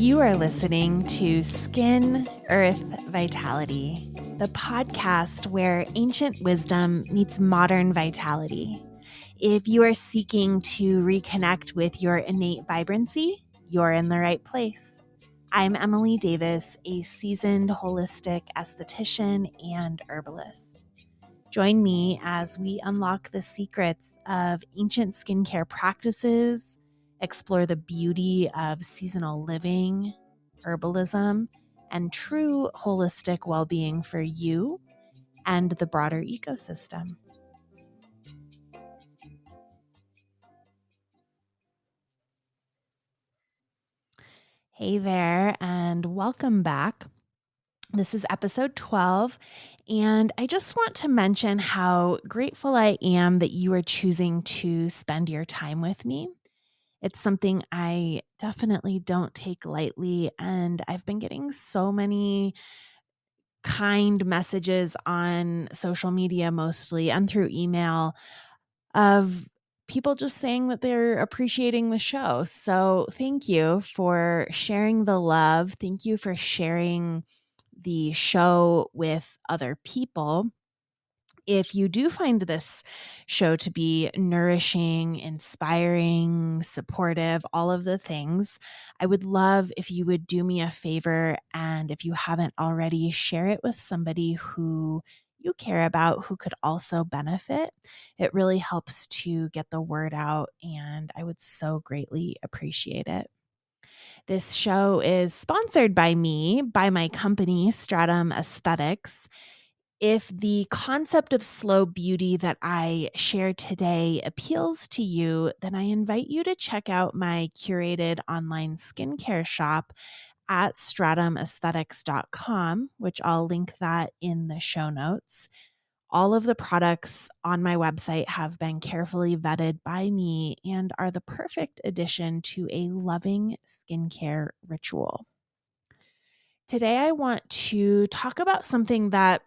You are listening to Skin, Earth, Vitality, the podcast where ancient wisdom meets modern vitality. If you are seeking to reconnect with your innate vibrancy, you're in the right place. I'm Emily Davis, a seasoned holistic esthetician and herbalist. Join me as we unlock the secrets of ancient skincare practices, explore the beauty of seasonal living, herbalism, and true holistic well-being for you and the broader ecosystem. Hey there, and welcome back. This is episode 12, and I just want to mention how grateful I am that you are choosing to spend your time with me. It's something I definitely don't take lightly, and I've been getting so many kind messages on social media mostly and through email of people just saying that they're appreciating the show. So thank you for sharing the love. Thank you for sharing the show with other people. If you do find this show to be nourishing, inspiring, supportive, all of the things, I would love if you would do me a favor, and if you haven't already, share it with somebody who you care about who could also benefit. It really helps to get the word out, and I would so greatly appreciate it. This show is sponsored by me, by my company, Stratum Aesthetics. If the concept of slow beauty that I share today appeals to you, then I invite you to check out my curated online skincare shop at stratumaesthetics.com, which I'll link that in the show notes. All of the products on my website have been carefully vetted by me and are the perfect addition to a loving skincare ritual. Today, I want to talk about something that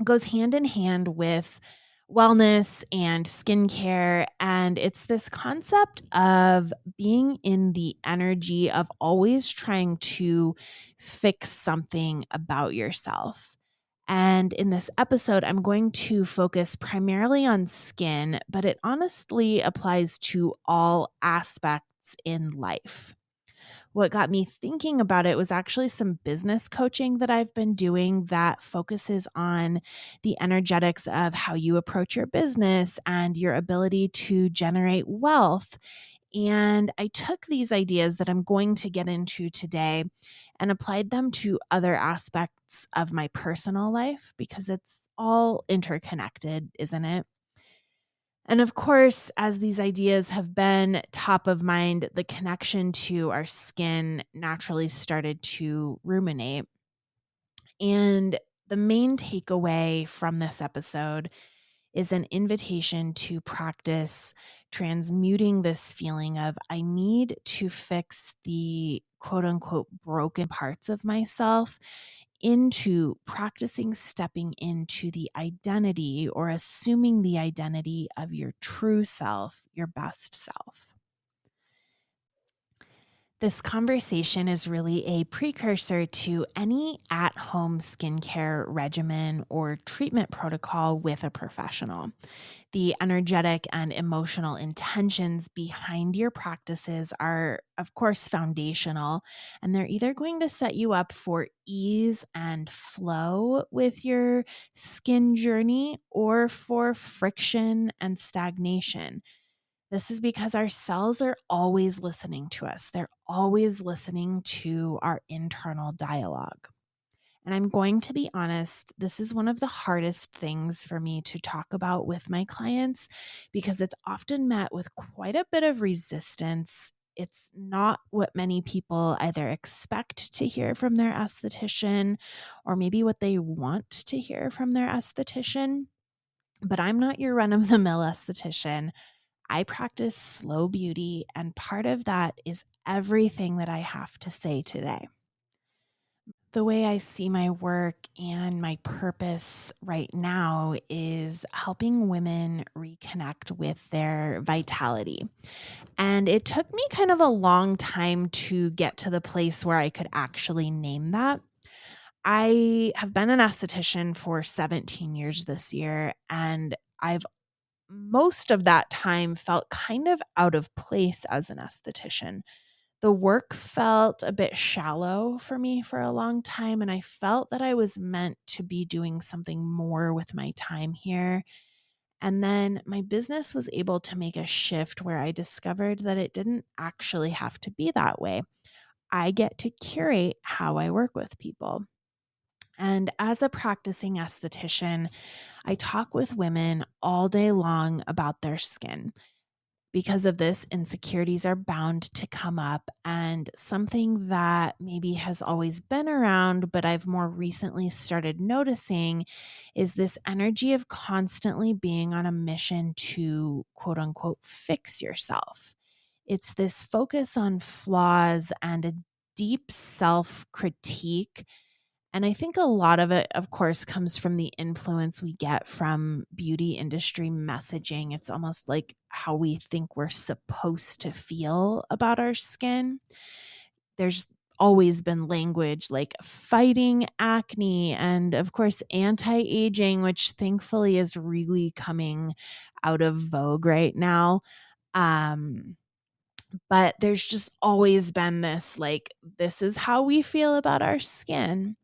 goes hand in hand with wellness and skincare. And it's this concept of being in the energy of always trying to fix something about yourself. And in this episode, I'm going to focus primarily on skin, but it honestly applies to all aspects in life. What got me thinking about it was actually some business coaching that I've been doing that focuses on the energetics of how you approach your business and your ability to generate wealth. And I took these ideas that I'm going to get into today and applied them to other aspects of my personal life because it's all interconnected, isn't it? And of course, as these ideas have been top of mind, the connection to our skin naturally started to ruminate. And the main takeaway from this episode is an invitation to practice transmuting this feeling of I need to fix the quote unquote broken parts of myself into practicing stepping into the identity or assuming the identity of your true self, your best self. This conversation is really a precursor to any at-home skincare regimen or treatment protocol with a professional. The energetic and emotional intentions behind your practices are, of course, foundational, and they're either going to set you up for ease and flow with your skin journey or for friction and stagnation. This is because our cells are always listening to us. They're always listening to our internal dialogue. And I'm going to be honest, this is one of the hardest things for me to talk about with my clients because it's often met with quite a bit of resistance. It's not what many people either expect to hear from their esthetician or maybe what they want to hear from their esthetician. But I'm not your run of the mill esthetician. I practice slow beauty, and part of that is everything that I have to say today. The way I see my work and my purpose right now is helping women reconnect with their vitality. And it took me kind of a long time to get to the place where I could actually name that. I have been an esthetician for 17 years this year, and I've most of that time felt kind of out of place as an esthetician. The work felt a bit shallow for me for a long time, and I felt that I was meant to be doing something more with my time here. And then my business was able to make a shift where I discovered that it didn't actually have to be that way. I get to curate how I work with people. And as a practicing esthetician, I talk with women all day long about their skin. Because of this, insecurities are bound to come up. And something that maybe has always been around, but I've more recently started noticing, is this energy of constantly being on a mission to quote unquote fix yourself. It's this focus on flaws and a deep self critique, and I think a lot of it, of course, comes from the influence we get from beauty industry messaging. It's almost like how we think we're supposed to feel about our skin. There's always been language like fighting acne and, of course, anti aging, which thankfully is really coming out of vogue right now. Um, but there's just always been this like, this is how we feel about our skin.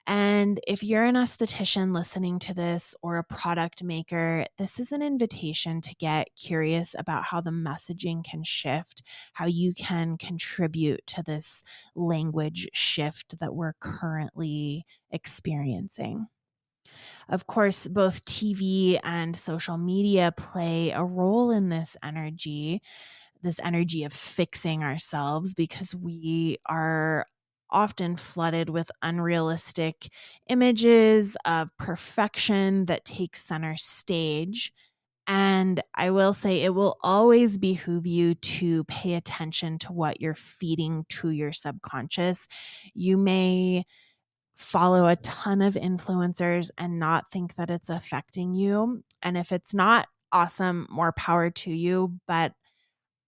And if you're an esthetician listening to this or a product maker, this is an invitation to get curious about how the messaging can shift, how you can contribute to this language shift that we're currently experiencing. Of course, both TV and social media play a role in this energy of fixing ourselves, because we are often flooded with unrealistic images of perfection that take center stage. And I will say it will always behoove you to pay attention to what you're feeding to your subconscious. You may follow a ton of influencers and not think that it's affecting you. And if it's not, awesome, more power to you. But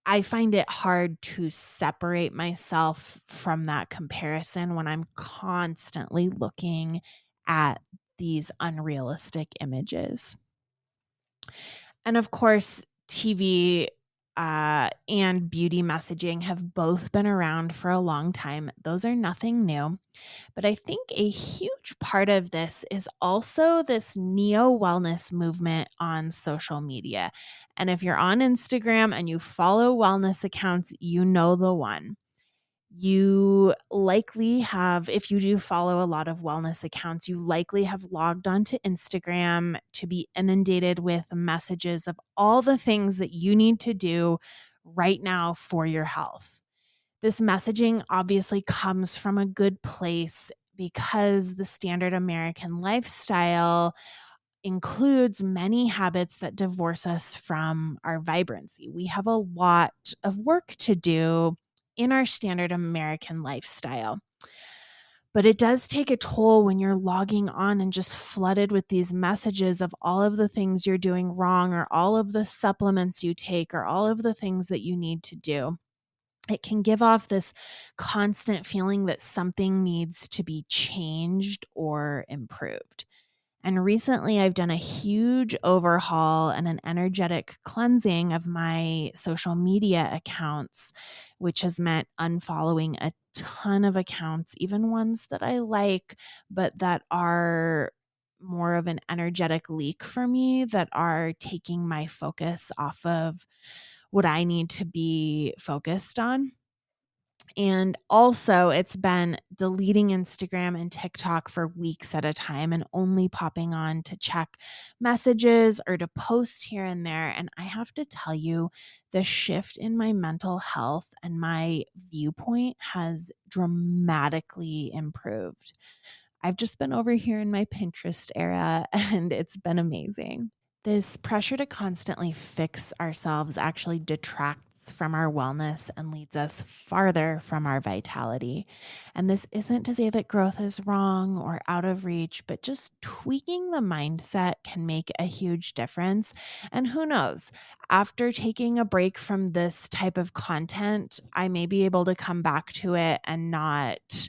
I find it hard to separate myself from that comparison when I'm constantly looking at these unrealistic images. And of course, TV and beauty messaging have both been around for a long time. Those are nothing new. But I think a huge part of this is also this neo wellness movement on social media. And if you're on Instagram and you follow wellness accounts, you know the one. You likely have, if you do follow a lot of wellness accounts, you likely have logged onto Instagram to be inundated with messages of all the things that you need to do right now for your health. This messaging obviously comes from a good place because the standard American lifestyle includes many habits that divorce us from our vibrancy. We have a lot of work to do in our standard American lifestyle. But it does take a toll when you're logging on and just flooded with these messages of all of the things you're doing wrong, or all of the supplements you take, or all of the things that you need to do. It can give off this constant feeling that something needs to be changed or improved. And recently, I've done a huge overhaul and an energetic cleansing of my social media accounts, which has meant unfollowing a ton of accounts, even ones that I like, but that are more of an energetic leak for me, that are taking my focus off of what I need to be focused on. And also, it's been deleting Instagram and TikTok for weeks at a time and only popping on to check messages or to post here and there. And I have to tell you, the shift in my mental health and my viewpoint has dramatically improved. I've just been over here in my Pinterest era, and it's been amazing. This pressure to constantly fix ourselves actually detracts from our wellness and leads us farther from our vitality. And this isn't to say that growth is wrong or out of reach, but just tweaking the mindset can make a huge difference. And who knows, after taking a break from this type of content, I may be able to come back to it and not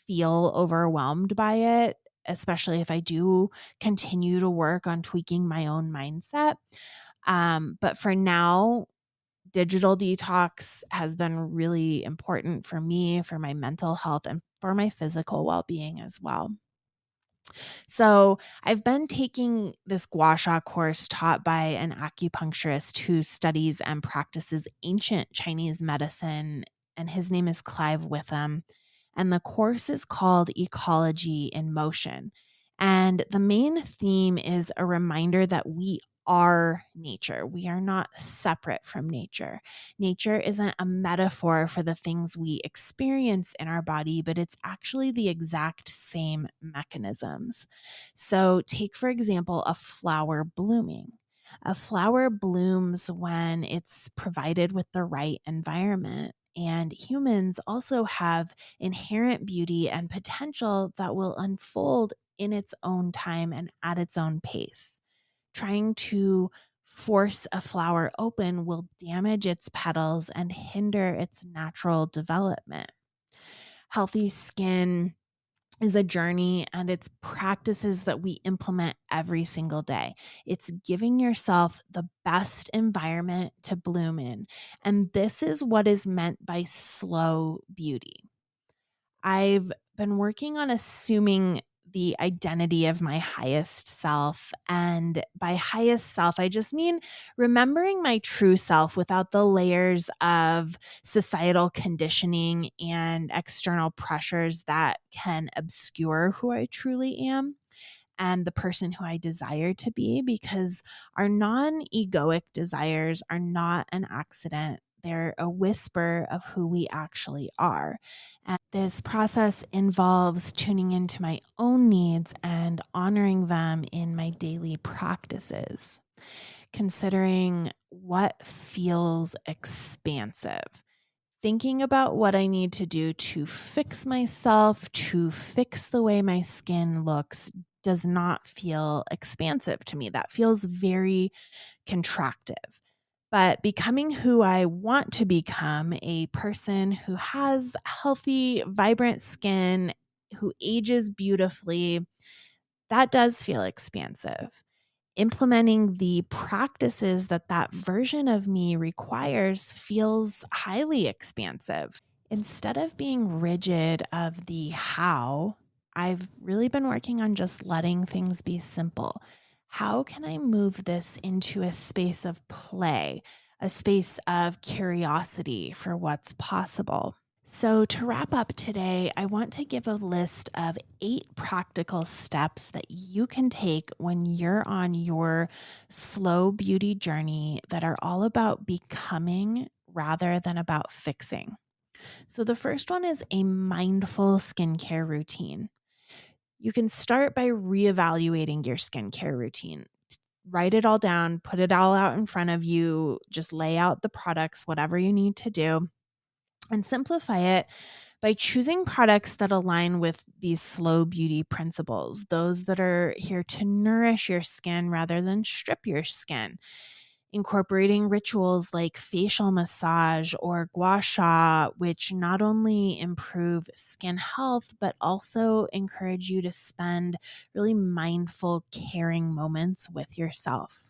feel overwhelmed by it, especially if I do continue to work on tweaking my own mindset. But for now, digital detox has been really important for me, for my mental health, and for my physical well being as well. So I've been taking this gua sha course taught by an acupuncturist who studies and practices ancient Chinese medicine, and his name is Clive Witham. And the course is called Ecology in Motion. And the main theme is a reminder that we are nature. We are not separate from nature. Nature isn't a metaphor for the things we experience in our body, but it's actually the exact same mechanisms. So, take for example a flower blooming. A flower blooms when it's provided with the right environment. And humans also have inherent beauty and potential that will unfold in its own time and at its own pace. Trying to force a flower open will damage its petals and hinder its natural development. Healthy skin is a journey, and it's practices that we implement every single day. It's giving yourself the best environment to bloom in. And this is what is meant by slow beauty. I've been working on assuming the identity of my highest self. And by highest self, I just mean remembering my true self without the layers of societal conditioning and external pressures that can obscure who I truly am and the person who I desire to be, because our non egoic desires are not an accident. They're a whisper of who we actually are. This process involves tuning into my own needs and honoring them in my daily practices, considering what feels expansive, thinking about what I need to do to fix myself, to fix the way my skin looks, does not feel expansive to me. That feels very contractive. But becoming who I want to become, a person who has healthy, vibrant skin, who ages beautifully, that does feel expansive. Implementing the practices that that version of me requires feels highly expansive. Instead of being rigid of the how, I've really been working on just letting things be simple. How can I move this into a space of play, a space of curiosity for what's possible? So, to wrap up today, I want to give a list of 8 practical steps that you can take when you're on your slow beauty journey that are all about becoming rather than about fixing. So, the first one is a mindful skincare routine. You can start by reevaluating your skincare routine. Write it all down, put it all out in front of you, just lay out the products, whatever you need to do, and simplify it by choosing products that align with these slow beauty principles, those that are here to nourish your skin rather than strip your skin. Incorporating rituals like facial massage or gua sha, which not only improve skin health, but also encourage you to spend really mindful, caring moments with yourself.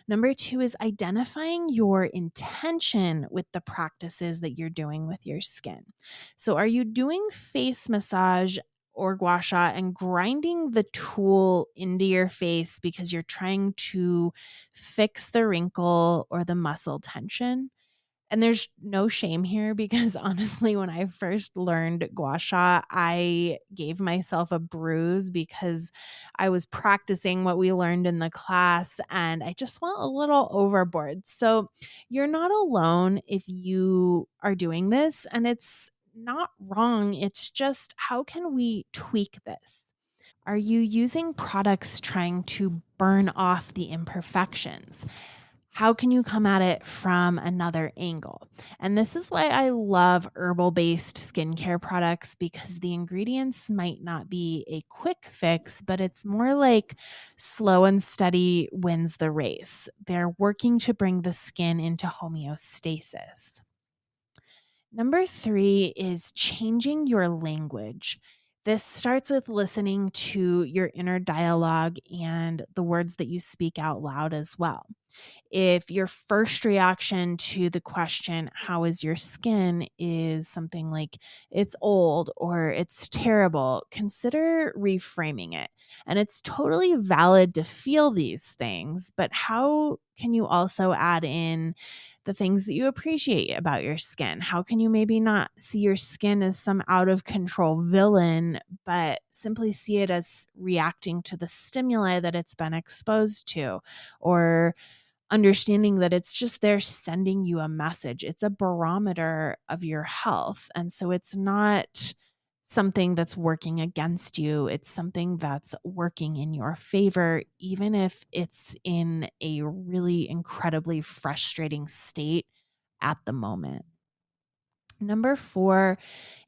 Number 2 is identifying your intention with the practices that you're doing with your skin. So, are you doing face massage or gua sha and grinding the tool into your face because you're trying to fix the wrinkle or the muscle tension? And there's no shame here because honestly, when I first learned gua sha, I gave myself a bruise because I was practicing what we learned in the class and I just went a little overboard. So you're not alone if you are doing this, and it's not wrong. It's just, how can we tweak this? Are you using products trying to burn off the imperfections? How can you come at it from another angle? And this is why I love herbal based skincare products, because the ingredients might not be a quick fix, but it's more like slow and steady wins the race. They're working to bring the skin into homeostasis. Number 3 is changing your language. This starts with listening to your inner dialogue and the words that you speak out loud as well. If your first reaction to the question, how is your skin, is something like it's old or it's terrible, consider reframing it. And it's totally valid to feel these things, but how can you also add in the things that you appreciate about your skin? How can you maybe not see your skin as some out of control villain, but simply see it as reacting to the stimuli that it's been exposed to, or understanding that it's just there sending you a message. It's a barometer of your health. And so it's not something that's working against you. It's something that's working in your favor, even if it's in a really incredibly frustrating state at the moment. Number 4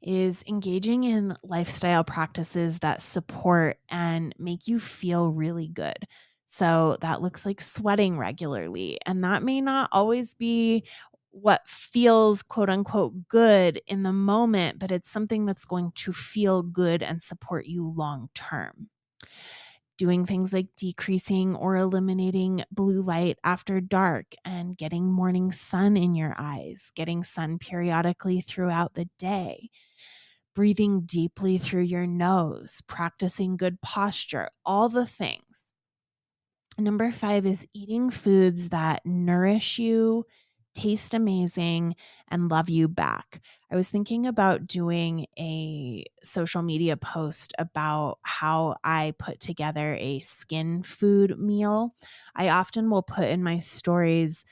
is engaging in lifestyle practices that support and make you feel really good. So that looks like sweating regularly. And that may not always be what feels quote unquote good in the moment, but it's something that's going to feel good and support you long term. Doing things like decreasing or eliminating blue light after dark and getting morning sun in your eyes, getting sun periodically throughout the day, breathing deeply through your nose, practicing good posture, all the things. Number 5 is eating foods that nourish you, taste amazing, and love you back. I was thinking about doing a social media post about how I put together a skin food meal. I often will put in my stories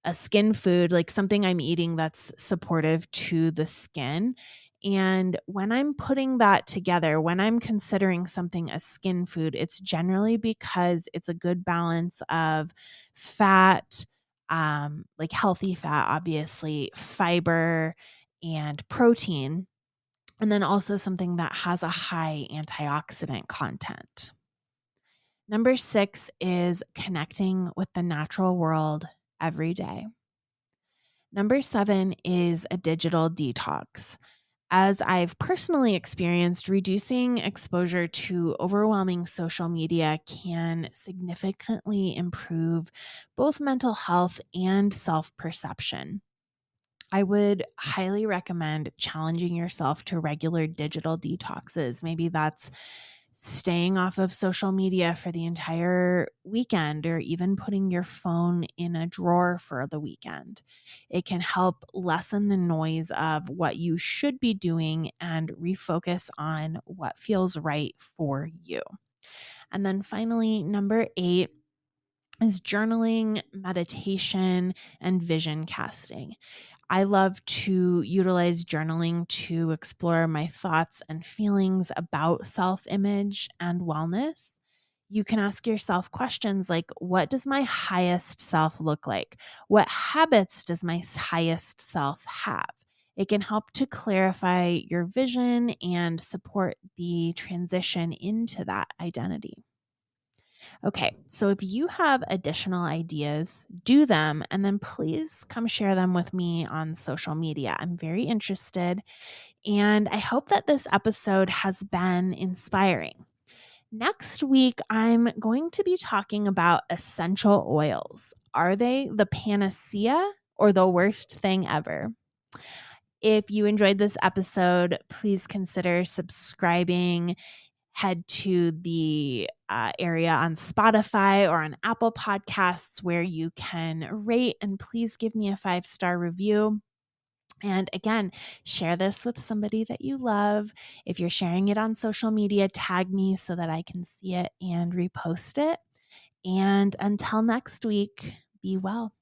a skin food, like something I'm eating that's supportive to the skin. And when I'm putting that together, when I'm considering something a skin food, it's generally because it's a good balance of fat, like healthy fat, obviously, fiber, and protein. And then also something that has a high antioxidant content. Number 6 is connecting with the natural world every day. Number 7 is a digital detox. As I've personally experienced, reducing exposure to overwhelming social media can significantly improve both mental health and self perception. I would highly recommend challenging yourself to regular digital detoxes. Maybe that's staying off of social media for the entire weekend, or even putting your phone in a drawer for the weekend. It can help lessen the noise of what you should be doing and refocus on what feels right for you. And then finally, number 8 is journaling, meditation, and vision casting. I love to utilize journaling to explore my thoughts and feelings about self image and wellness. You can ask yourself questions like, what does my highest self look like? What habits does my highest self have? It can help to clarify your vision and support the transition into that identity. Okay, so if you have additional ideas, do them and then please come share them with me on social media. I'm very interested, and I hope that this episode has been inspiring. Next week, I'm going to be talking about essential oils. Are they the panacea or the worst thing ever? If you enjoyed this episode, please consider subscribing. Head to the area on Spotify or on Apple Podcasts where you can rate, and please give me a 5-star review. And again, share this with somebody that you love. If you're sharing it on social media, tag me so that I can see it and repost it. And until next week, be well.